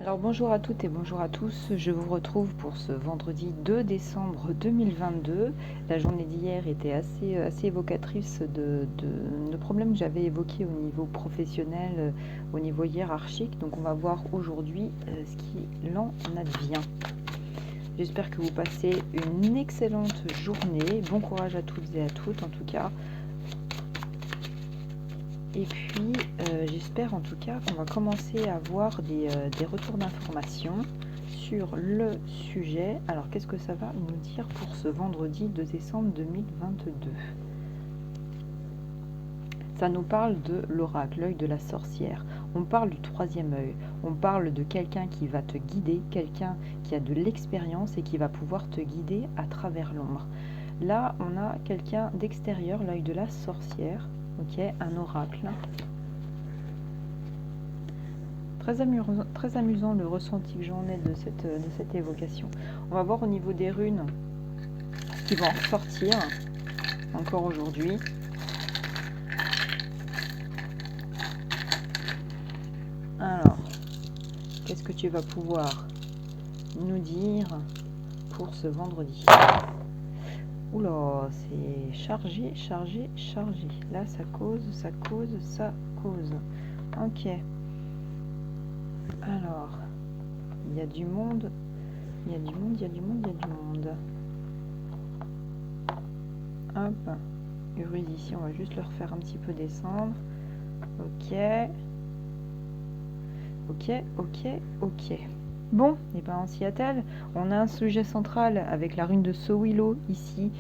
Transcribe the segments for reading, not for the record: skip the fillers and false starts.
Alors bonjour à toutes et bonjour à tous, je vous retrouve pour ce vendredi 2 décembre 2022. La journée d'hier était assez évocatrice de problèmes que j'avais évoqués au niveau professionnel, au niveau hiérarchique. Donc on va voir aujourd'hui ce qu'il en advient. J'espère que vous passez une excellente journée. Bon courage à toutes et à toutes en tout cas. Et puis, j'espère en tout cas qu'on va commencer à avoir des retours d'informations sur le sujet. Alors, qu'est-ce que ça va nous dire pour ce vendredi 2 décembre 2022 ? Ça nous parle de l'oracle, l'œil de la sorcière. On parle du troisième œil. On parle de quelqu'un qui va te guider, quelqu'un qui a de l'expérience et qui va pouvoir te guider à travers l'ombre. Là, on a quelqu'un d'extérieur, l'œil de la sorcière. Ok, un oracle. Très amusant le ressenti que j'en ai de cette évocation. On va voir au niveau des runes qui vont ressortir encore aujourd'hui. Alors, qu'est-ce que tu vas pouvoir nous dire pour ce vendredi ? Oula, c'est chargé. Là, ça cause. Ok. Alors, il y a du monde. Hop. Urus ici, on va juste le refaire un petit peu descendre. Ok. Bon, et ben en Seattle, on a un sujet central avec la rune de Sowilo ici,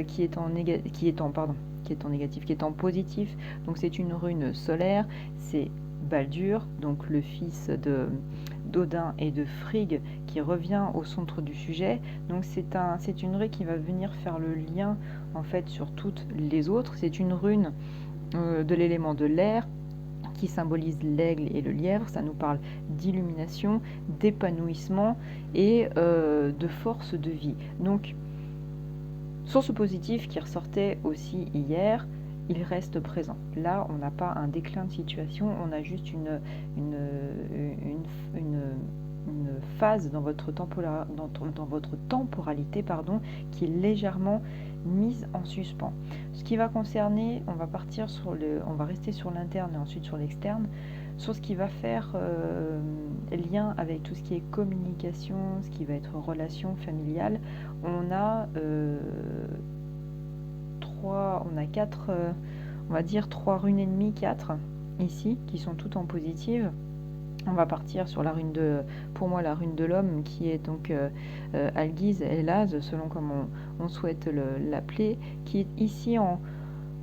qui est en positif. Donc c'est une rune solaire, c'est Baldur, donc le fils d'Odin et de Frigg, qui revient au centre du sujet. Donc c'est une rune qui va venir faire le lien en fait sur toutes les autres. C'est une rune de l'élément de l'air, qui symbolise l'aigle et le lièvre. Ça nous parle d'illumination, d'épanouissement et de force de vie. Donc, source positive qui ressortait aussi hier, il reste présent. Là, on n'a pas un déclin de situation, on a juste une phase dans votre temporalité qui est légèrement mise en suspens. Ce qui va concerner, on va rester sur l'interne et ensuite sur l'externe, sur ce qui va faire lien avec tout ce qui est communication, ce qui va être relation familiale. On a trois runes ennemies, 4 ici, qui sont toutes en positive. On va partir sur la rune la rune de l'homme, qui est donc Algiz Elaz, selon comme on souhaite l'appeler, qui est ici en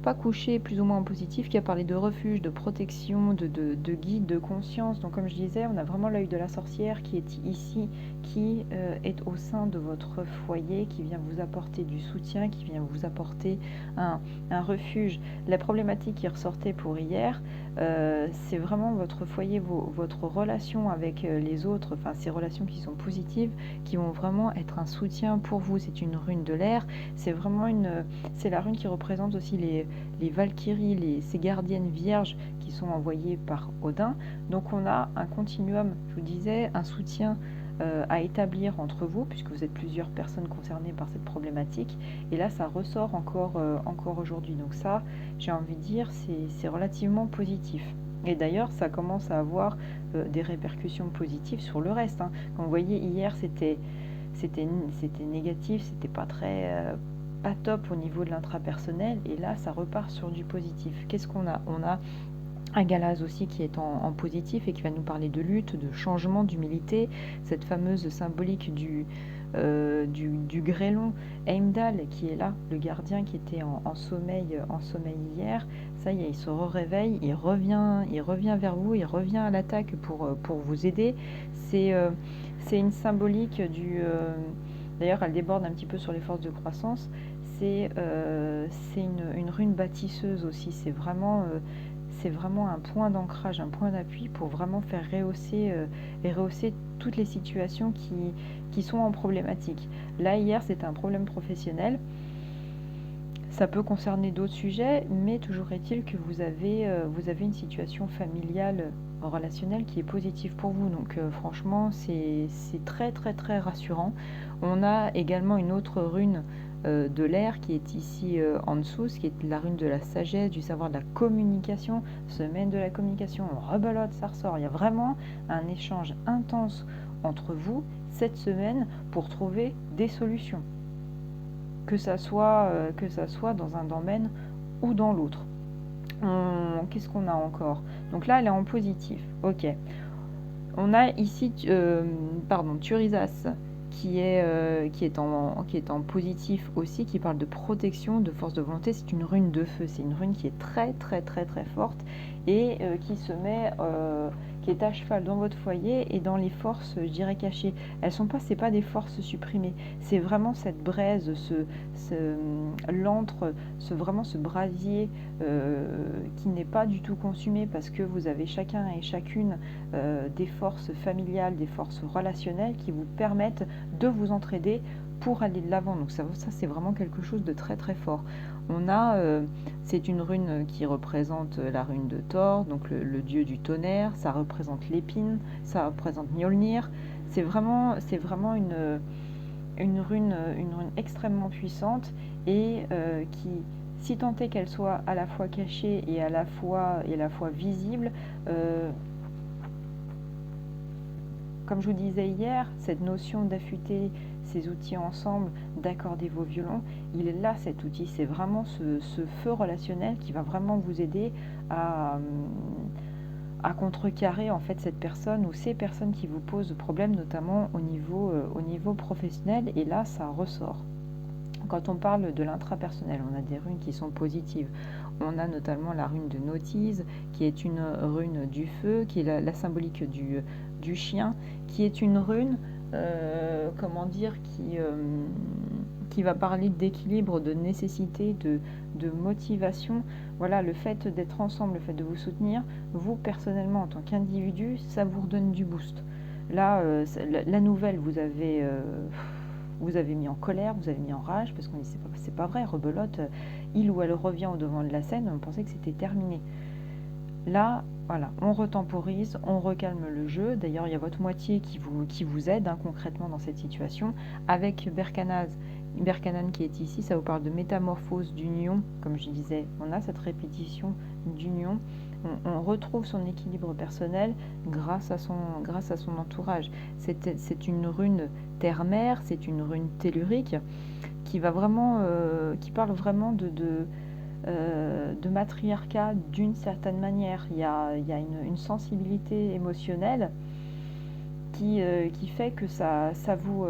pas couché, plus ou moins en positif, qui a parlé de refuge, de protection, de guide, de conscience. Donc comme je disais, on a vraiment l'œil de la sorcière qui est ici, qui est au sein de votre foyer, qui vient vous apporter du soutien, qui vient vous apporter un refuge. La problématique qui ressortait pour hier, c'est vraiment votre foyer, votre relation avec les autres, enfin ces relations qui sont positives, qui vont vraiment être un soutien pour vous. C'est une rune de l'air, c'est la rune qui représente aussi les Valkyries, ces gardiennes vierges qui sont envoyées par Odin. Donc on a un continuum, je vous disais, un soutien à établir entre vous, puisque vous êtes plusieurs personnes concernées par cette problématique. Et là, ça ressort encore aujourd'hui. Donc ça, j'ai envie de dire, c'est relativement positif. Et d'ailleurs, ça commence à avoir des répercussions positives sur le reste. Quand vous voyez, hier, c'était négatif, c'était pas top au niveau de l'intrapersonnel, et là ça repart sur du positif. Qu'est-ce qu'on a ? On a un Galaz aussi qui est en positif et qui va nous parler de lutte, de changement, d'humilité, cette fameuse symbolique du grêlon Heimdall qui est là, le gardien qui était en sommeil hier. Ça y est, il se réveille, il revient vers vous, il revient à l'attaque pour vous aider. C'est une symbolique d'ailleurs elle déborde un petit peu sur les forces de croissance. C'est une rune bâtisseuse aussi, c'est vraiment un point d'ancrage, un point d'appui pour vraiment faire rehausser toutes les situations qui sont en problématique. Là, hier, c'était un problème professionnel. Ça peut concerner d'autres sujets, mais toujours est-il que vous avez une situation familiale, relationnelle qui est positive pour vous. Donc franchement, c'est très très très rassurant. On a également une autre rune de l'air qui est ici en dessous, ce qui est la rune de la sagesse, du savoir, de la communication, semaine de la communication, on rebelote, ça ressort. Il y a vraiment un échange intense entre vous cette semaine pour trouver des solutions, que ça soit dans un domaine ou dans l'autre. Qu'est-ce qu'on a encore? Donc là, elle est en positif. Ok. On a ici, Turisas, qui est en positif aussi, qui parle de protection, de force de volonté. C'est une rune de feu. C'est une rune qui est très, très, très, très forte et qui est à cheval dans votre foyer et dans les forces, je dirais, cachées. C'est pas des forces supprimées. C'est vraiment cette braise, l'antre, vraiment ce brasier qui n'est pas du tout consumé parce que vous avez chacun et chacune des forces familiales, des forces relationnelles qui vous permettent de vous entraider pour aller de l'avant. Donc ça c'est vraiment quelque chose de très très fort. C'est une rune qui représente la rune de Thor, donc le dieu du tonnerre. Ça représente l'épine, ça représente Mjolnir. C'est vraiment une rune extrêmement puissante et qui, si tant est qu'elle soit à la fois cachée et à la fois visible, comme je vous disais hier, cette notion d'affûter ces outils ensemble, d'accorder vos violons, il est là cet outil. C'est vraiment ce feu relationnel qui va vraiment vous aider à, à contrecarrer en fait cette personne ou ces personnes qui vous posent problème, notamment au niveau professionnel. Et là, ça ressort. Quand on parle de l'intrapersonnel, on a des runes qui sont positives. On a notamment la rune de Notise, qui est une rune du feu, qui est la symbolique du chien, qui est une rune, qui va parler d'équilibre, de nécessité, de motivation. Voilà, le fait d'être ensemble, le fait de vous soutenir, vous personnellement en tant qu'individu, ça vous redonne du boost. Là, la nouvelle, vous avez mis en colère, vous avez mis en rage, parce qu'on dit c'est pas vrai, rebelote, il ou elle revient au devant de la scène, on pensait que c'était terminé. Là, voilà, on retemporise, on recalme le jeu. D'ailleurs, il y a votre moitié qui vous aide concrètement dans cette situation. Avec Berkanan qui est ici, ça vous parle de métamorphose, d'union. Comme je disais, on a cette répétition d'union. On retrouve son équilibre personnel grâce à son entourage. C'est une rune terre-mer, c'est une rune tellurique qui parle vraiment de matriarcat d'une certaine manière. Il y a une sensibilité émotionnelle qui fait que ça vous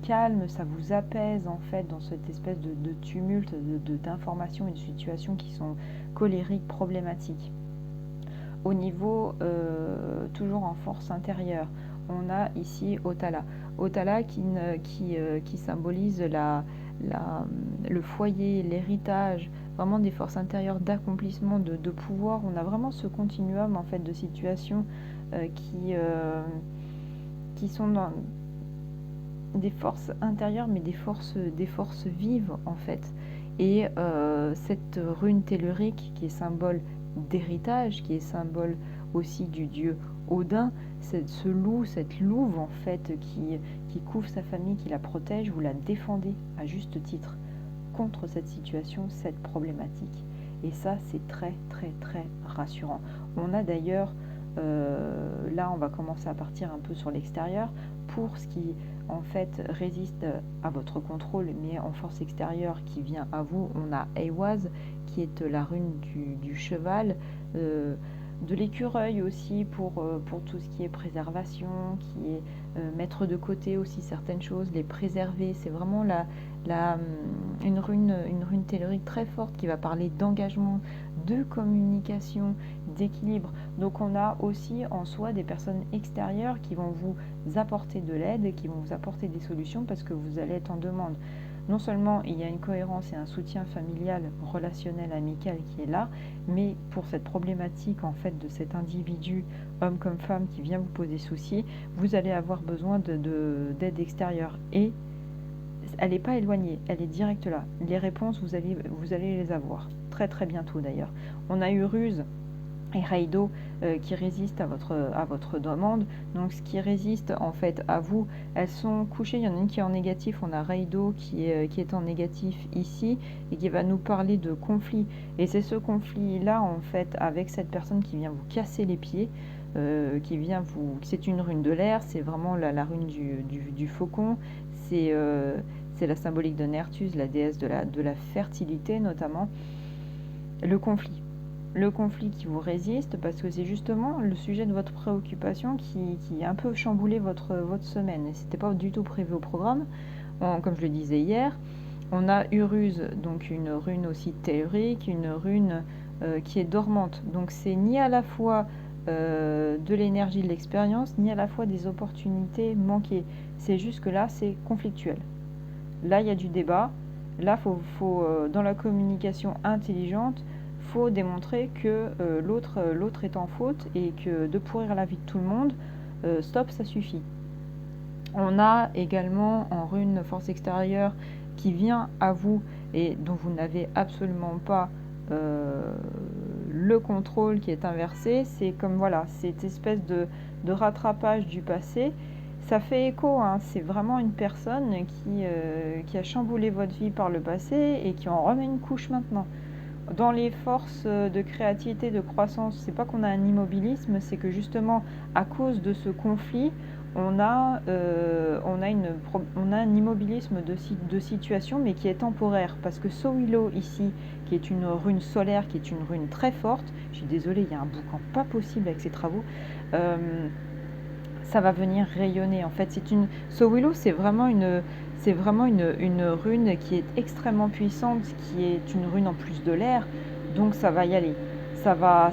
calme, ça vous apaise en fait dans cette espèce de tumulte d'informations et de situations qui sont colériques, problématiques. Au niveau, toujours en force intérieure, on a ici Otala. Otala qui symbolise le foyer, l'héritage, vraiment des forces intérieures d'accomplissement, de pouvoir. On a vraiment ce continuum en fait de situations qui sont dans des forces intérieures, mais des forces vives en fait. Et cette rune tellurique qui est symbole d'héritage, qui est symbole aussi du dieu Odin, ce loup, cette louve en fait qui couvre sa famille, qui la protège, vous la défendez à juste titre contre cette situation, cette problématique. Et ça, c'est très très très rassurant. On a d'ailleurs, là on va commencer à partir un peu sur l'extérieur, pour ce qui en fait résiste à votre contrôle, mais en force extérieure qui vient à vous, on a Eiwaz, qui est la rune du cheval, de l'écureuil aussi pour tout ce qui est préservation, qui est mettre de côté aussi certaines choses, les préserver. C'est vraiment une rune tellurique très forte qui va parler d'engagement, de communication, d'équilibre. Donc on a aussi en soi des personnes extérieures qui vont vous apporter de l'aide, qui vont vous apporter des solutions parce que vous allez être en demande. Non seulement il y a une cohérence et un soutien familial, relationnel, amical qui est là, mais pour cette problématique en fait de cet individu, homme comme femme, qui vient vous poser souci, vous allez avoir besoin d'aide extérieure. Et elle n'est pas éloignée, elle est directe là. Les réponses, vous allez les avoir. Très très bientôt d'ailleurs. On a eu Ruse et Reido qui résistent à votre demande. Donc ce qui résiste en fait à vous, elles sont couchées. Il y en a une qui est en négatif. On a Reido qui est en négatif ici et qui va nous parler de conflit. Et c'est ce conflit-là en fait avec cette personne qui vient vous casser les pieds. Qui vient vous... C'est une rune de l'air, c'est vraiment la rune du faucon. C'est la symbolique de Nertus, la déesse de la fertilité notamment. Le conflit qui vous résiste, parce que c'est justement le sujet de votre préoccupation qui a un peu chamboulé votre semaine. Et ce n'était pas du tout prévu au programme. Comme je le disais hier, on a Uruz, donc une rune aussi tellurique, une rune qui est dormante. Donc c'est ni à la fois de l'énergie de l'expérience, ni à la fois des opportunités manquées. C'est juste que là, c'est conflictuel. Là, il y a du débat. Là, faut dans la communication intelligente, faut démontrer que l'autre est en faute et que de pourrir la vie de tout le monde, stop, ça suffit. On a également en rune force extérieure qui vient à vous et dont vous n'avez absolument pas le contrôle qui est inversé. C'est comme voilà, cette espèce de rattrapage du passé. Ça fait écho, hein, c'est vraiment une personne qui a chamboulé votre vie par le passé et qui en remet une couche maintenant. Dans les forces de créativité, de croissance, c'est pas qu'on a un immobilisme, c'est que justement, à cause de ce conflit, on a un immobilisme de situation, mais qui est temporaire. Parce que Sowilo, ici, qui est une rune solaire, qui est une rune très forte, je suis désolée, il y a un boucan pas possible avec ces travaux, ça va venir rayonner. En fait, Sowilo, c'est vraiment une rune qui est extrêmement puissante, qui est une rune en plus de l'air, donc ça va y aller. Ça va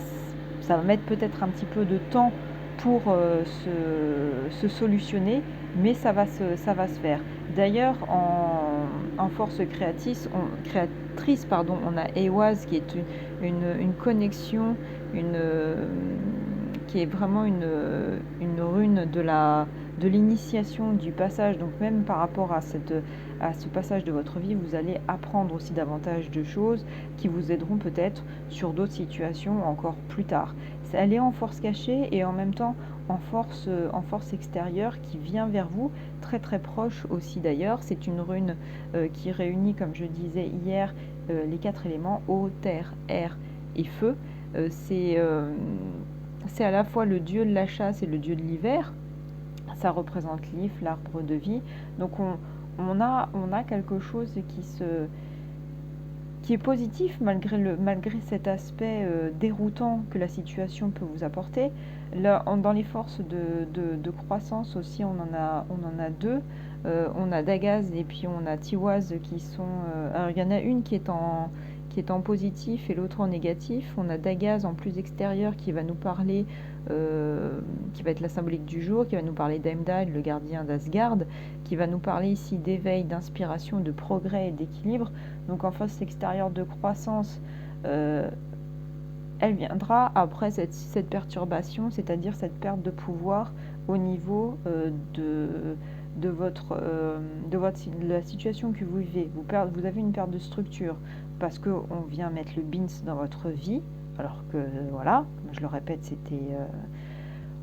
mettre peut-être un petit peu de temps pour se solutionner, mais ça va se faire. D'ailleurs, en force créatrice, on a Ewaz qui est une connexion, qui est vraiment une rune de l'initiation, du passage. Donc même par rapport à ce passage de votre vie, vous allez apprendre aussi davantage de choses qui vous aideront peut-être sur d'autres situations encore plus tard. Elle est en force cachée et en même temps en force extérieure qui vient vers vous, très très proche aussi d'ailleurs. C'est une rune qui réunit, comme je disais hier, les 4 éléments, eau, terre, air et feu. C'est à la fois le dieu de la chasse et le dieu de l'hiver. Ça représente l'if, l'arbre de vie. Donc on a quelque chose qui est positif malgré cet aspect déroutant que la situation peut vous apporter. Là, dans les forces de croissance aussi, on en a deux. On a Dagaz et puis on a Tiwaz qui sont... alors il y en a une qui est en positif et l'autre en négatif. On a Dagaz en plus extérieur qui va nous parler, qui va être la symbolique du jour, qui va nous parler d'Heimdall, le gardien d'Asgard, qui va nous parler ici d'éveil, d'inspiration, de progrès et d'équilibre. Donc en force extérieure de croissance, elle viendra après cette perturbation, c'est-à-dire cette perte de pouvoir au niveau de la situation que vous vivez. Vous avez une perte de structure parce qu'on vient mettre le bins dans votre vie, alors que voilà, je le répète,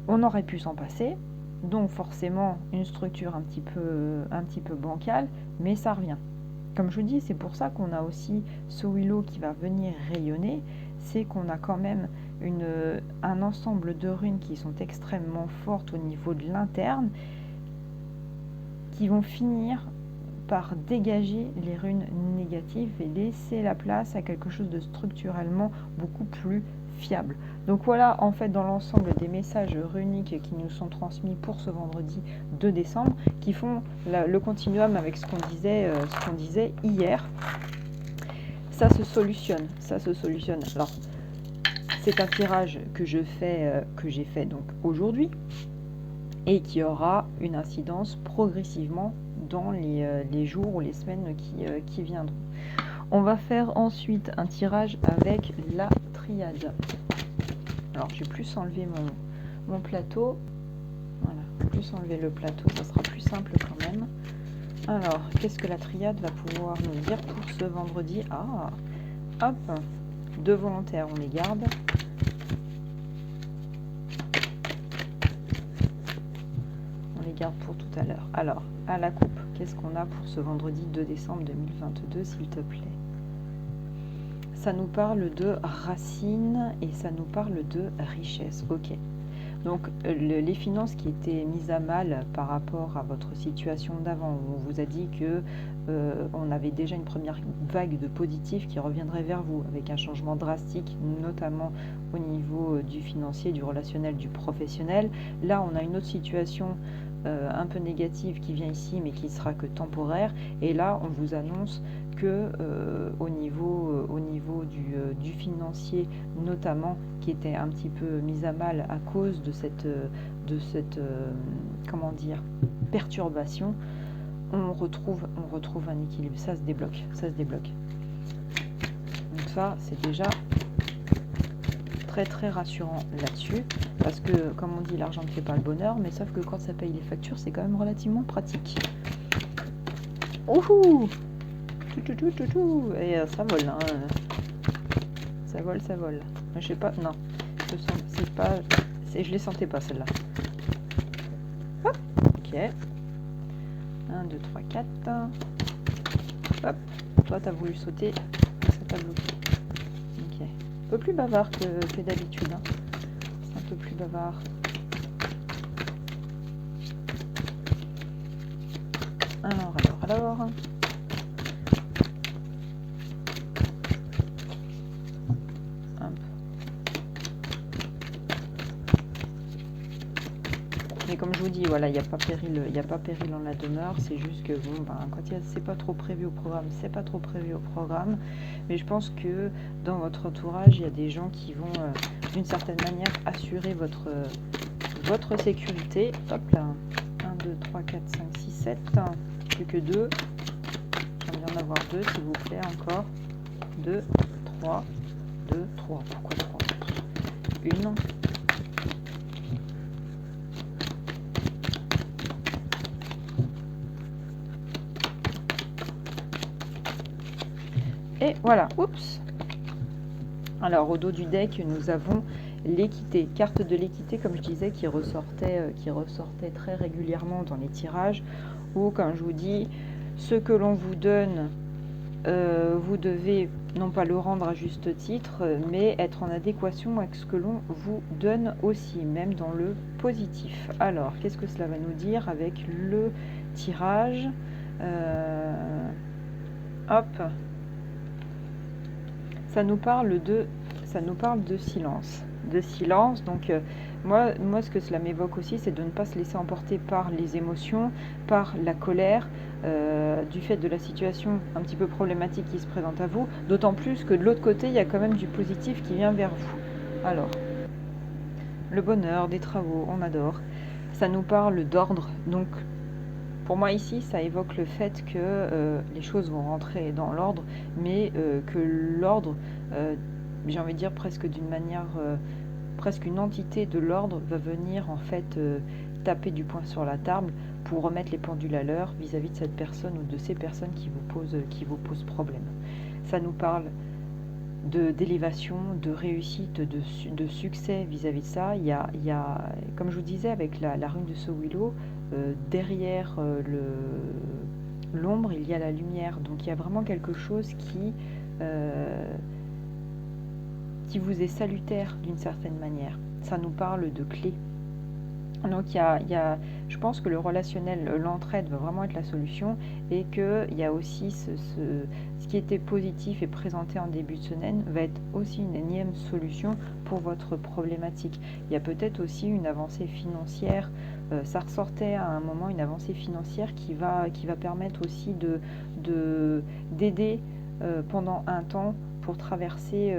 on aurait pu s'en passer. Donc forcément une structure un petit peu bancale, mais ça revient. Comme je vous dis, c'est pour ça qu'on a aussi Sowilo qui va venir rayonner, c'est qu'on a quand même un ensemble de runes qui sont extrêmement fortes au niveau de l'interne, qui vont finir par dégager les runes négatives et laisser la place à quelque chose de structurellement beaucoup plus fiable. Donc voilà en fait dans l'ensemble des messages runiques qui nous sont transmis pour ce vendredi 2 décembre qui font le continuum avec ce qu'on disait hier. Ça se solutionne. Alors c'est un tirage que j'ai fait donc aujourd'hui et qui aura une incidence progressivement dans les jours ou les semaines qui viendront. On va faire ensuite un tirage avec la triade. Alors, je vais plus enlever mon plateau. Voilà, plus enlever le plateau, ça sera plus simple quand même. Alors, qu'est-ce que la triade va pouvoir nous dire pour ce vendredi? Ah, hop, 2 volontaires, on les garde. On les garde pour tout à l'heure. Alors, à la coupe, qu'est-ce qu'on a pour ce vendredi 2 décembre 2022, s'il te plaît? Ça nous parle de racines et ça nous parle de richesse. Ok. Donc, les finances qui étaient mises à mal par rapport à votre situation d'avant, où on vous a dit que on avait déjà une première vague de positifs qui reviendrait vers vous, avec un changement drastique, notamment au niveau du financier, du relationnel, du professionnel. Là, on a une autre situation un peu négative qui vient ici, mais qui sera que temporaire. Et là, on vous annonce que au niveau du financier, notamment, qui était un petit peu mise à mal à cause de cette comment dire, perturbation, on retrouve un équilibre. Ça se débloque, Donc ça, c'est déjà très très rassurant là-dessus, parce que, comme on dit, l'argent ne fait pas le bonheur, mais sauf que quand ça paye les factures, c'est quand même relativement pratique. Ouhou! Et ça vole, hein. Ça vole. Je sais pas, non. Je les sentais pas, celle-là. Hop, ok. 1, 2, 3, 4. Hop, toi t'as voulu sauter, ça t'a bloqué. Ok. Un peu plus bavard que d'habitude. Hein. C'est un peu plus bavard. Alors. Mais comme je vous dis, voilà, il n'y a pas péril en la demeure. C'est juste que bon, quand c'est pas trop prévu au programme, c'est pas trop prévu au programme. Mais je pense que dans votre entourage, il y a des gens qui vont, d'une certaine manière, assurer votre sécurité. Hop là, 1, 2, 3, 4, 5, 6, 7. Plus que 2. J'aimerais bien en avoir 2, s'il vous plaît, encore. 2, 3, 2, 3. Pourquoi 3? 1. Et voilà, oups. Alors au dos du deck, nous avons l'équité, carte de l'équité, comme je disais, qui ressortait très régulièrement dans les tirages, où, comme je vous dis, ce que l'on vous donne, vous devez non pas le rendre à juste titre, mais être en adéquation avec ce que l'on vous donne aussi, même dans le positif. Alors, qu'est-ce que cela va nous dire avec le tirage? Hop. Ça nous parle de silence. Donc moi, ce que cela m'évoque aussi, c'est de ne pas se laisser emporter par les émotions, par la colère, du fait de la situation un petit peu problématique qui se présente à vous, d'autant plus que de l'autre côté, il y a quand même du positif qui vient vers vous. Alors, le bonheur, des travaux, on adore. Ça nous parle d'ordre, donc pour moi ici, ça évoque le fait que les choses vont rentrer dans l'ordre, mais que l'ordre, j'ai envie de dire presque d'une manière, presque une entité de l'ordre va venir en fait taper du poing sur la table pour remettre les pendules à l'heure vis-à-vis de cette personne ou de ces personnes qui vous posent problème. Ça nous parle d'élévation, de réussite, de succès vis-à-vis de ça. Il y a, comme je vous disais, avec la rune de Sowilo, derrière l'ombre, il y a la lumière. Donc il y a vraiment quelque chose qui vous est salutaire d'une certaine manière. Ça nous parle de clés. Donc je pense que le relationnel, l'entraide va vraiment être la solution, et qu'il y a aussi ce qui était positif et présenté en début de semaine va être aussi une énième solution pour votre problématique. Il y a peut-être aussi une avancée financière, ça ressortait à un moment, une avancée financière qui va permettre aussi d'aider pendant un temps pour traverser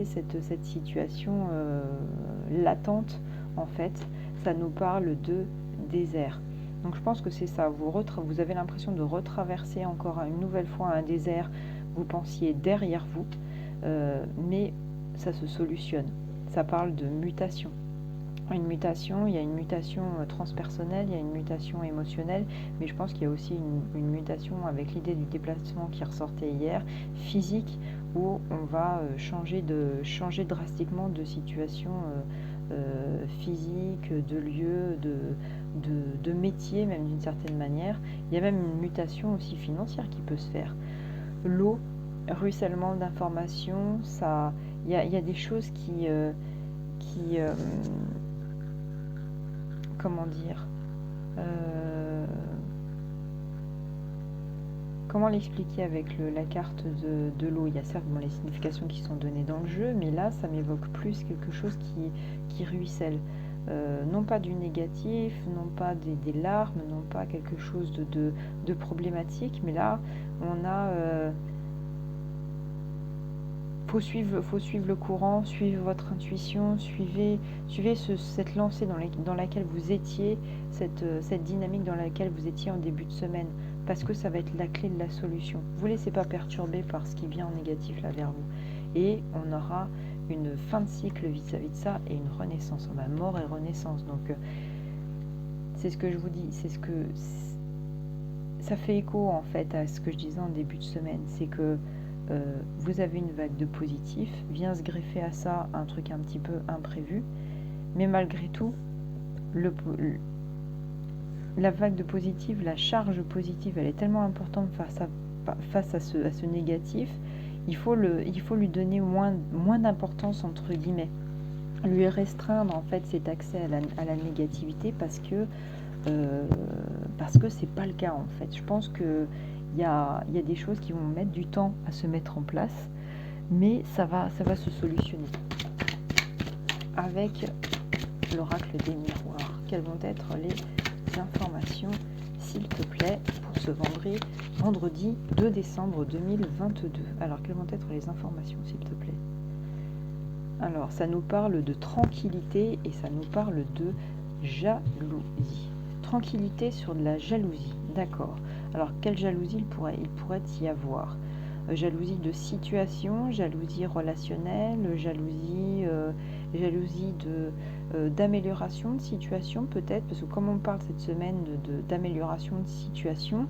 cette situation latente en fait. Ça nous parle de désert. Donc je pense que c'est ça, vous avez l'impression de retraverser encore une nouvelle fois un désert, vous pensiez derrière vous, mais ça se solutionne. Ça parle de mutation. une mutation, il y a une mutation transpersonnelle, il y a une mutation émotionnelle, mais je pense qu'il y a aussi une mutation avec l'idée du déplacement qui ressortait hier, physique, où on va changer drastiquement de situation physique, de lieu, de métier, même d'une certaine manière. Il y a même une mutation aussi financière qui peut se faire. L'eau, ruissellement d'informations, ça, il y a des choses qui comment dire, comment l'expliquer avec la carte de l'eau. Il y a certes les significations qui sont données dans le jeu, mais là, ça m'évoque plus quelque chose qui ruisselle. Non pas du négatif, non pas des larmes, non pas quelque chose de problématique, mais là, on a... faut suivre le courant, suivre votre intuition, suivez cette lancée dans laquelle vous étiez, cette dynamique dans laquelle vous étiez en début de semaine, parce que ça va être la clé de la solution. Vous ne vous laissez pas perturber par ce qui vient en négatif là vers vous. Et on aura une fin de cycle vis-à-vis de ça et une renaissance. On a mort et renaissance. Donc c'est ce que je vous dis, ça fait écho en fait à ce que je disais en début de semaine, c'est que vous avez une vague de positif, vient se greffer à ça un truc un petit peu imprévu, mais malgré tout, la vague de positif, la charge positive, elle est tellement importante face à ce négatif, il faut lui donner moins d'importance entre guillemets, lui restreindre en fait cet accès à la négativité parce que c'est pas le cas en fait. Je pense que il y a des choses qui vont mettre du temps à se mettre en place, mais ça va se solutionner. Avec l'oracle des miroirs, quelles vont être les informations, s'il te plaît, pour ce vendredi 2 décembre 2022. Alors, quelles vont être les informations, s'il te plaît? Alors, ça nous parle de tranquillité et ça nous parle de jalousie. Tranquillité sur de la jalousie, d'accord. Alors, quelle jalousie il pourrait y avoir? Jalousie de situation, jalousie relationnelle, jalousie d'amélioration de situation peut-être, parce que comme on parle cette semaine d'amélioration de situation,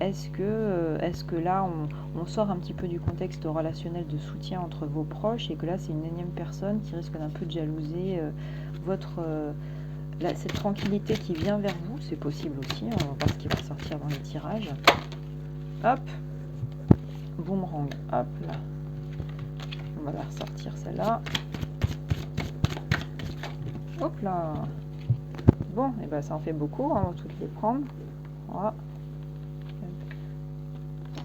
est-ce que là on sort un petit peu du contexte relationnel de soutien entre vos proches et que là c'est une énième personne qui risque d'un peu de jalouser cette tranquillité qui vient vers vous? C'est possible aussi, on va voir ce qui va sortir dans les tirages. Hop, boomerang, hop là, on va la ressortir celle-là. Hop là. Bon, et ben ça en fait beaucoup, on va toutes les prendre. 3, 4,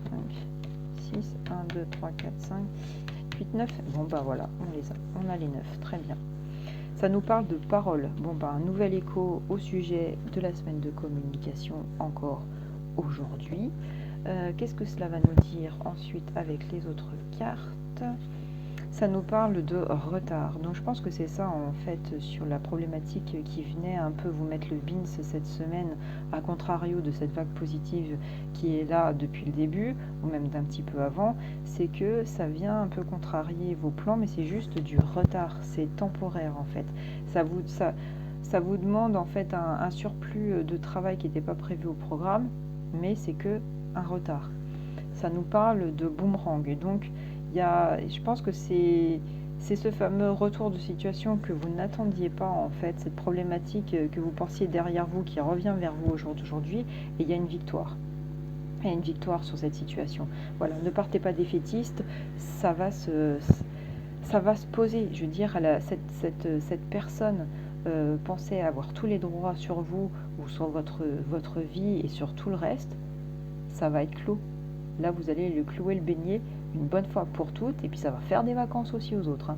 5, 6, 1, 2, 3, 4, 5, 8, 9. Bon bah voilà, on a les 9, très bien. Ça nous parle de parole. Bon bah un nouvel écho au sujet de la semaine de communication encore aujourd'hui. Qu'est-ce que cela va nous dire ensuite avec les autres cartes? Ça nous parle de retard. Donc je pense que c'est ça en fait sur la problématique qui venait un peu vous mettre le bins cette semaine, à contrario de cette vague positive qui est là depuis le début, ou même d'un petit peu avant, c'est que ça vient un peu contrarier vos plans, mais c'est juste du retard, c'est temporaire en fait. Ça vous demande en fait un surplus de travail qui n'était pas prévu au programme, mais c'est que un retard. Ça nous parle de boomerang, et donc je pense que c'est ce fameux retour de situation que vous n'attendiez pas en fait, cette problématique que vous pensiez derrière vous qui revient vers vous aujourd'hui, et il y a une victoire. Il y a une victoire sur cette situation. Voilà, ne partez pas défaitiste, ça va se poser. Je veux dire, cette personne pensait avoir tous les droits sur vous ou sur votre vie et sur tout le reste, ça va être clos. Là, vous allez le clouer, le baigner une bonne fois pour toutes, et puis ça va faire des vacances aussi aux autres.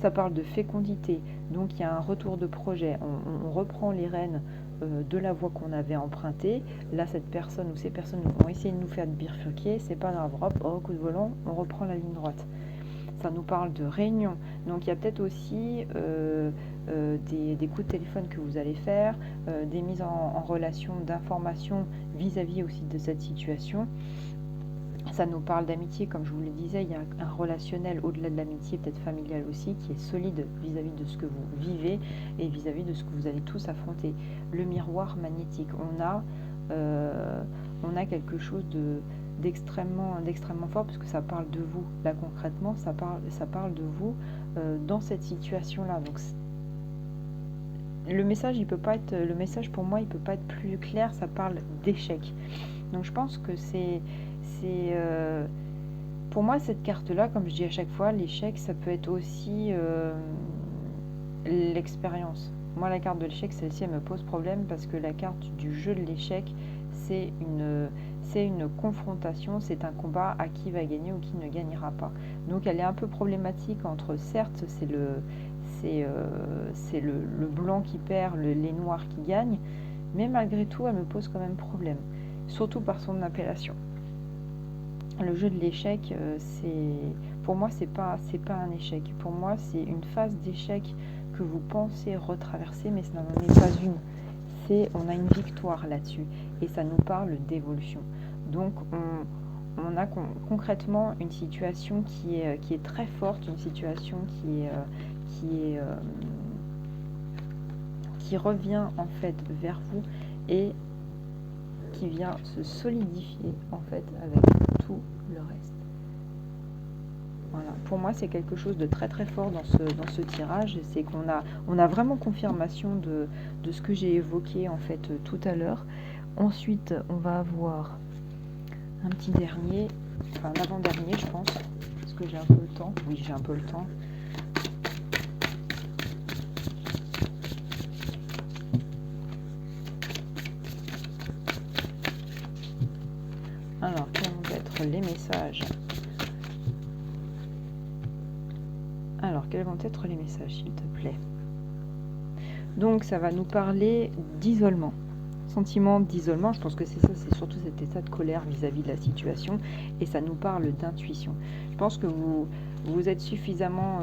Ça parle de fécondité, donc il y a un retour de projet. On reprend les rênes de la voie qu'on avait empruntée. Là, cette personne ou ces personnes vont essayer de nous faire bifurquer, c'est pas grave, hop, coup de volant, on reprend la ligne droite. Ça nous parle de réunion, donc il y a peut-être aussi des coups de téléphone que vous allez faire, des mises en relation d'informations vis-à-vis aussi de cette situation. Ça nous parle d'amitié, comme je vous le disais, il y a un relationnel au-delà de l'amitié, peut-être familial aussi, qui est solide vis-à-vis de ce que vous vivez et vis-à-vis de ce que vous allez tous affronter. Le miroir magnétique, on a quelque chose d'extrêmement fort, parce que ça parle de vous. Là concrètement, ça parle de vous dans cette situation-là. Donc le message pour moi, il peut pas être plus clair. Ça parle d'échec. Donc je pense que pour moi, cette carte-là, comme je dis à chaque fois, l'échec, ça peut être aussi l'expérience. Moi, la carte de l'échec, celle-ci, elle me pose problème, parce que la carte du jeu de l'échec, c'est une confrontation, c'est un combat à qui va gagner ou qui ne gagnera pas. Donc elle est un peu problématique entre, certes, c'est le blanc qui perd, les noirs qui gagnent, mais malgré tout, elle me pose quand même problème, surtout par son appellation. Le jeu de l'échec, pour moi, c'est pas un échec. Pour moi, c'est une phase d'échec que vous pensez retraverser, mais ce n'en est pas une. On a une victoire là-dessus, et ça nous parle d'évolution. Donc, on a concrètement une situation qui est très forte, une situation qui revient en fait vers vous et qui vient se solidifier en fait avec tout le reste. Voilà. Pour moi, c'est quelque chose de très très fort dans ce tirage, c'est qu'on a vraiment confirmation de ce que j'ai évoqué en fait tout à l'heure. Ensuite, on va avoir un petit dernier, enfin l'avant-dernier, je pense, parce que j'ai un peu le temps. Oui, j'ai un peu le temps. Alors, quels vont être les messages? Alors, quels vont être les messages, s'il te plaît? Donc, ça va nous parler d'isolement. Sentiment d'isolement, je pense que c'est ça, c'est surtout cet état de colère vis-à-vis de la situation, et ça nous parle d'intuition. Je pense que vous êtes suffisamment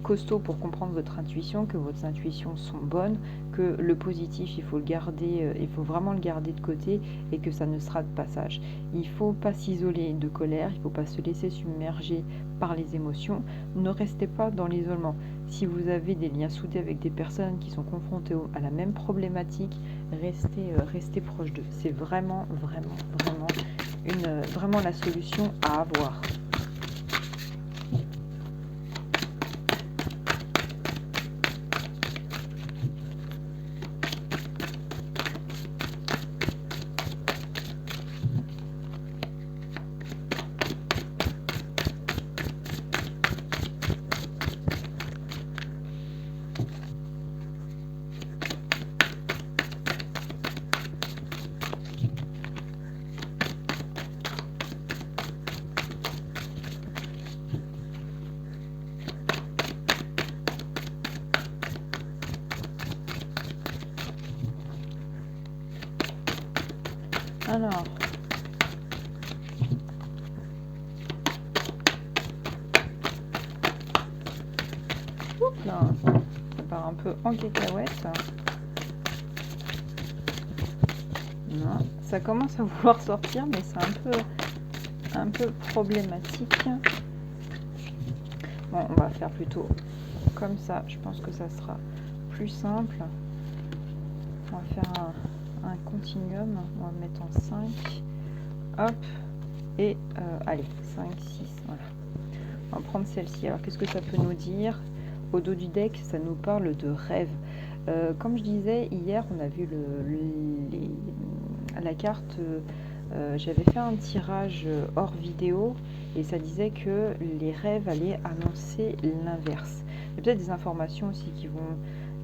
costaud pour comprendre votre intuition, que vos intuitions sont bonnes, que le positif, il faut le garder, il faut vraiment le garder de côté, et que ça ne sera de passage. Il ne faut pas s'isoler de colère, il ne faut pas se laisser submerger par les émotions. Ne restez pas dans l'isolement. Si vous avez des liens soudés avec des personnes qui sont confrontées à la même problématique, restez proche d'eux. C'est vraiment la solution à avoir. Alors, oups là, ça part un peu en cacahuète. Non, ça commence à vouloir sortir, mais c'est un peu problématique. Bon, on va faire plutôt comme ça. Je pense que ça sera plus simple. On va faire un continuum. On va mettre en 5. Hop. Et allez, 5, 6. Voilà. On va prendre celle-ci. Alors, qu'est-ce que ça peut nous dire? Au dos du deck, ça nous parle de rêve. Comme je disais, hier, on a vu la carte. J'avais fait un tirage hors vidéo et ça disait que les rêves allaient annoncer l'inverse. Il y a peut-être des informations aussi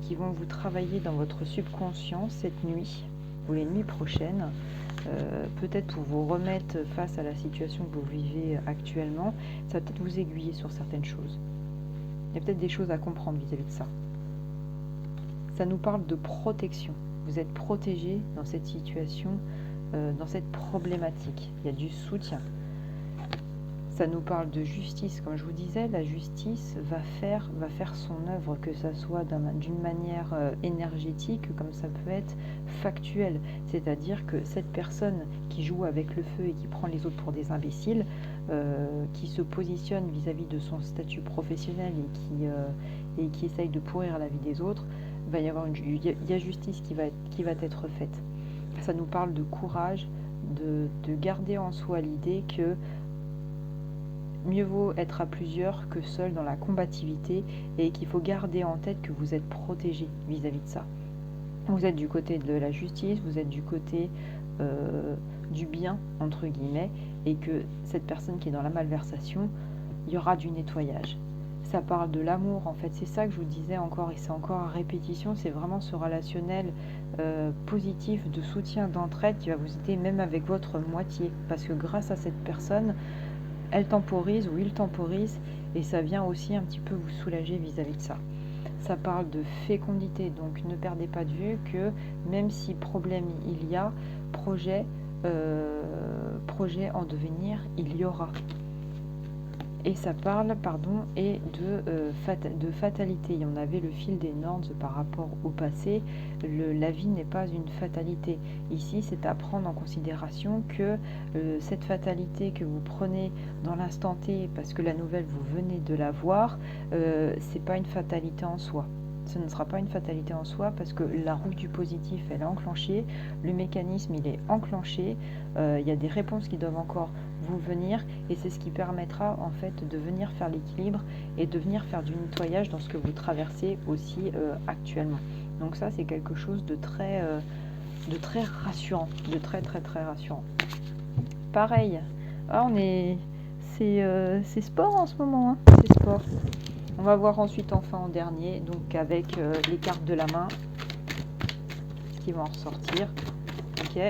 qui vont vous travailler dans votre subconscient cette nuit ou les nuits prochaines, peut-être pour vous remettre face à la situation que vous vivez actuellement. Ça va peut-être vous aiguiller sur certaines choses. Il y a peut-être des choses à comprendre vis-à-vis de ça. Ça nous parle de protection. Vous êtes protégé dans cette situation, dans cette problématique. Il y a du soutien. Ça nous parle de justice, comme je vous disais, la justice va faire son œuvre, que ça soit d'une manière énergétique, comme ça peut être factuelle. C'est-à-dire que cette personne qui joue avec le feu et qui prend les autres pour des imbéciles, qui se positionne vis-à-vis de son statut professionnel et qui essaye de pourrir la vie des autres, il y a justice qui va être faite. Ça nous parle de courage, de garder en soi l'idée que mieux vaut être à plusieurs que seul dans la combativité et qu'il faut garder en tête que vous êtes protégé vis-à-vis de ça. Vous êtes du côté de la justice, vous êtes du côté du bien, entre guillemets, et que cette personne qui est dans la malversation, il y aura du nettoyage. Ça parle de l'amour, en fait, c'est ça que je vous disais encore, et c'est encore à répétition, c'est vraiment ce relationnel positif de soutien, d'entraide qui va vous aider même avec votre moitié, parce que grâce à cette personne, elle temporise ou il temporise et ça vient aussi un petit peu vous soulager vis-à-vis de ça. Ça parle de fécondité, donc ne perdez pas de vue que même si problème il y a, projet en devenir, il y aura. Et ça parle, de fatalité. On avait le fil des normes par rapport au passé. La vie n'est pas une fatalité. Ici, c'est à prendre en considération que cette fatalité que vous prenez dans l'instant T, parce que la nouvelle, vous venez de la voir, c'est pas une fatalité en soi. Ce ne sera pas une fatalité en soi parce que la roue du positif, elle est enclenchée, le mécanisme, il est enclenché, il y a des réponses qui doivent encore vous venir et c'est ce qui permettra en fait de venir faire l'équilibre et de venir faire du nettoyage dans ce que vous traversez aussi actuellement. Donc ça, c'est quelque chose de très rassurant, de très rassurant. Pareil, c'est sport en ce moment, hein, c'est sport. On va voir ensuite enfin en dernier, donc avec les cartes de la main qui vont en ressortir. Ok.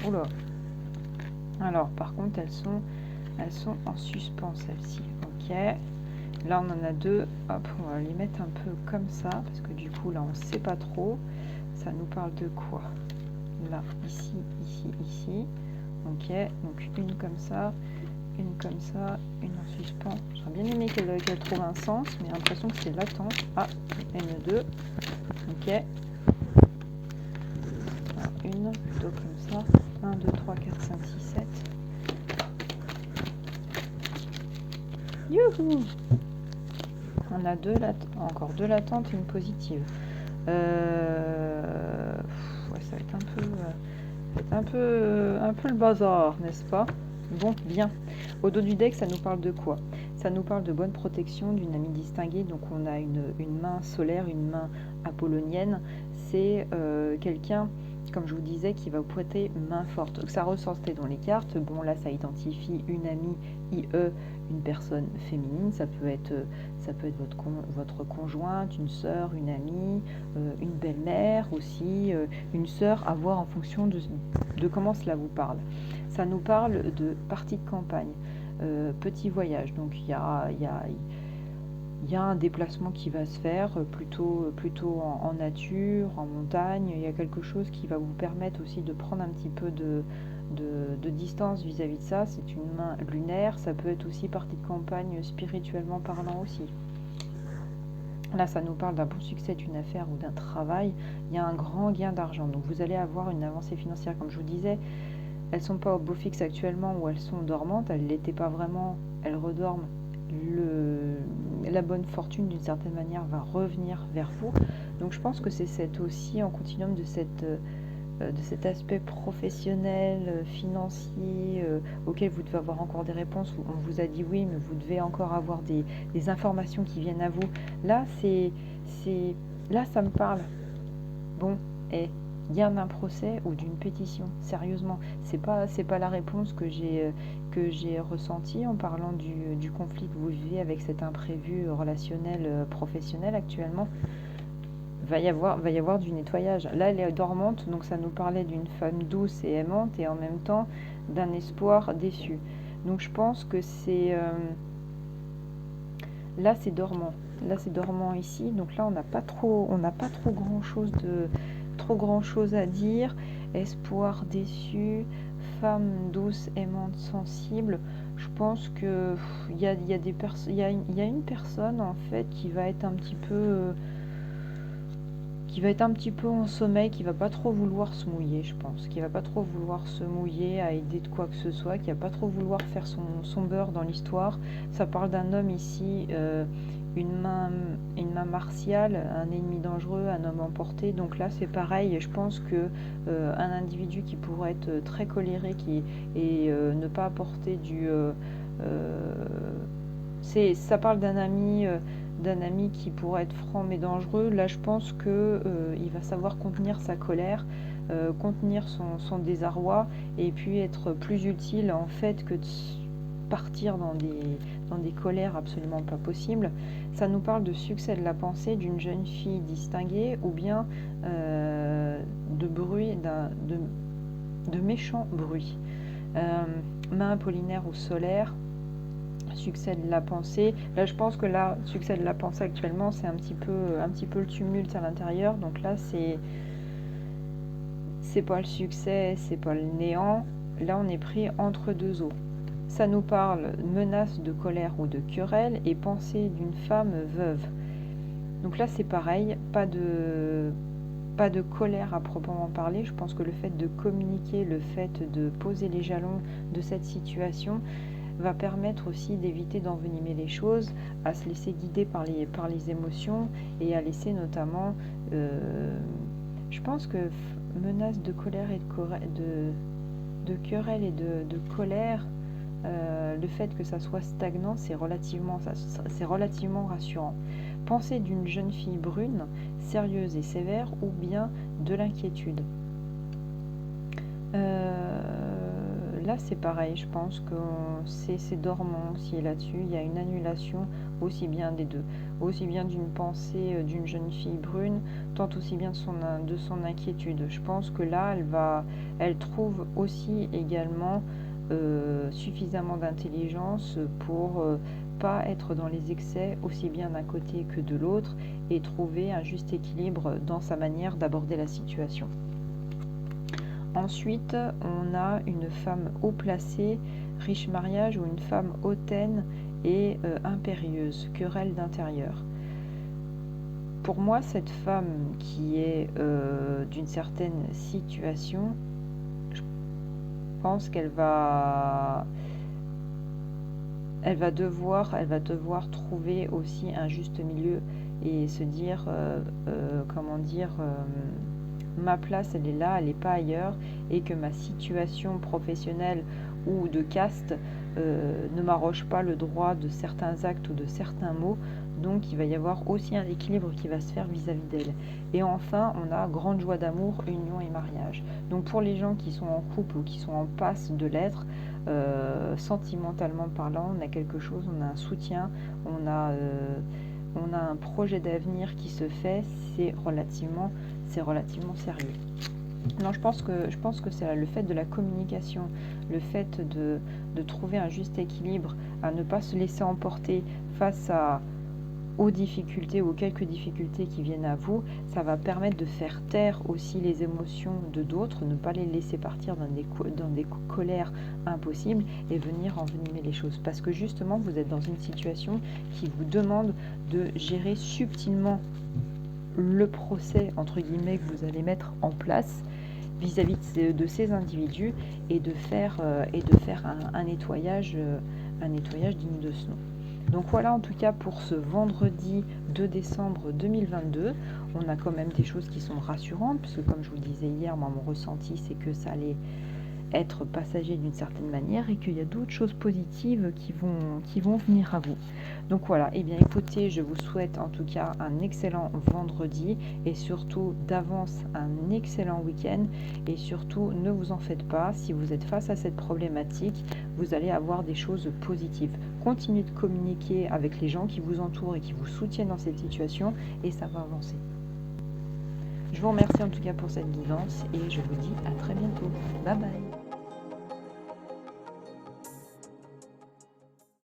Oula. Alors par contre elles sont en suspens celles-ci. Ok. Là on en a deux. Hop, on va les mettre un peu comme ça parce que du coup là on ne sait pas trop. Ça nous parle de quoi? Là, ici. Ok. Donc une comme ça. Une comme ça, une en suspens. J'aurais bien aimé qu'elle trouve un sens, mais j'ai l'impression que c'est latent. Ah, N2. Ok. Alors, une, plutôt comme ça. 1, 2, 3, 4, 5, 6, 7. Youhou! On a encore deux latentes et une positive. Ouais, ça va être un peu le bazar, n'est-ce pas? Bon, bien. Au dos du deck, ça nous parle de quoi? Ça nous parle de bonne protection, d'une amie distinguée. Donc on a une main solaire, une main apollonienne. C'est quelqu'un, comme je vous disais, qui va vous prêter main forte. Donc ça ressortait dans les cartes. Bon, là, ça identifie une amie, IE, une personne féminine. Ça peut être votre conjointe, une sœur, une amie, une belle-mère aussi, une sœur, à voir en fonction de comment cela vous parle. Ça nous parle de partie de campagne, petit voyage. Donc il y a un déplacement qui va se faire plutôt en nature, en montagne. Il y a quelque chose qui va vous permettre aussi de prendre un petit peu de distance vis-à-vis de ça. C'est une main lunaire. Ça peut être aussi partie de campagne spirituellement parlant aussi. Là, ça nous parle d'un bon succès d'une affaire ou d'un travail. Il y a un grand gain d'argent. Donc vous allez avoir une avancée financière, comme je vous disais. Elles ne sont pas au beau fixe actuellement ou elles sont dormantes, elles ne l'étaient pas vraiment, elles redorment. La bonne fortune d'une certaine manière va revenir vers vous. Donc je pense que c'est aussi en continuum de cet aspect professionnel, financier, auquel vous devez avoir encore des réponses. On vous a dit oui, mais vous devez encore avoir des informations qui viennent à vous. Là, là ça me parle. Bon, gain d'un procès ou d'une pétition, sérieusement, c'est pas la réponse que j'ai ressentie en parlant du conflit que vous vivez avec cet imprévu relationnel professionnel actuellement. Va y avoir du nettoyage. Là, elle est dormante, donc ça nous parlait d'une femme douce et aimante et en même temps d'un espoir déçu. Donc je pense que là c'est dormant. Là c'est dormant ici, donc là on n'a pas trop grand chose à dire. Espoir déçu, femme douce, aimante, sensible. Je pense que il y a une personne en fait qui va être un petit peu en sommeil, qui va pas trop vouloir se mouiller, je pense, qui va pas trop vouloir se mouiller à aider de quoi que ce soit, qui va pas trop vouloir faire son beurre dans l'histoire. Ça parle d'un homme ici, une main, une main martiale, un ennemi dangereux, un homme emporté. Donc là, c'est pareil. Je pense que un individu qui pourrait être très colérique et ne pas apporter ça parle d'un ami qui pourrait être franc mais dangereux. Là, je pense que il va savoir contenir sa colère, contenir son désarroi, et puis être plus utile en fait que de partir dans des colères absolument pas possibles. Ça nous parle de succès de la pensée d'une jeune fille distinguée, ou bien de bruit, de méchants bruits. Main apollinaire ou solaire, succès de la pensée. Là, je pense que là, succès de la pensée actuellement, c'est un petit peu le tumulte à l'intérieur. Donc là, c'est pas le succès, c'est pas le néant. Là, on est pris entre deux eaux. Ça nous parle menace de colère ou de querelle et pensée d'une femme veuve. Donc là, c'est pareil, pas de colère à proprement parler. Je pense que le fait de communiquer, le fait de poser les jalons de cette situation va permettre aussi d'éviter d'envenimer les choses, à se laisser guider par les émotions, et à laisser notamment, je pense que menace de colère et de querelle et de colère, le fait que ça soit stagnant, c'est relativement rassurant. Pensée d'une jeune fille brune, sérieuse et sévère, ou bien de l'inquiétude. Là, c'est pareil, je pense que c'est dormant aussi là-dessus. Il y a une annulation aussi bien des deux, aussi bien d'une pensée d'une jeune fille brune, tant aussi bien de son inquiétude. Je pense que là, elle trouve aussi également suffisamment d'intelligence pour pas être dans les excès aussi bien d'un côté que de l'autre, et trouver un juste équilibre dans sa manière d'aborder la situation. Ensuite, on a une femme haut placée, riche mariage, ou une femme hautaine et impérieuse, querelle d'intérieur. Pour moi, cette femme qui est d'une certaine situation, je pense qu'elle va devoir trouver aussi un juste milieu et se dire, ma place, elle est là, elle n'est pas ailleurs, et que ma situation professionnelle ou de caste ne m'arroge pas le droit de certains actes ou de certains mots. Donc il va y avoir aussi un équilibre qui va se faire vis-à-vis d'elle. Et enfin, on a grande joie d'amour, union et mariage. Donc pour les gens qui sont en couple ou qui sont en passe de l'être, sentimentalement parlant, on a quelque chose, on a un soutien, on a un projet d'avenir qui se fait, c'est relativement sérieux. Non, je pense que c'est le fait de la communication, le fait de trouver un juste équilibre, à ne pas se laisser emporter face aux difficultés ou quelques difficultés qui viennent à vous. Ça va permettre de faire taire aussi les émotions de d'autres, ne pas les laisser partir dans des colères impossibles et venir envenimer les choses. Parce que justement, vous êtes dans une situation qui vous demande de gérer subtilement le procès, entre guillemets, que vous allez mettre en place vis-à-vis de ces individus, et de faire un nettoyage digne de ce nom. Donc voilà, en tout cas pour ce vendredi 2 décembre 2022, on a quand même des choses qui sont rassurantes, puisque comme je vous le disais hier, moi mon ressenti c'est que ça allait être passager d'une certaine manière, et qu'il y a d'autres choses positives qui vont venir à vous. Donc voilà, et bien écoutez, je vous souhaite en tout cas un excellent vendredi, et surtout d'avance un excellent week-end, et surtout ne vous en faites pas, si vous êtes face à cette problématique, vous allez avoir des choses positives. Continuez de communiquer avec les gens qui vous entourent et qui vous soutiennent dans cette situation, et ça va avancer. Je vous remercie en tout cas pour cette guidance, et je vous dis à très bientôt. Bye bye.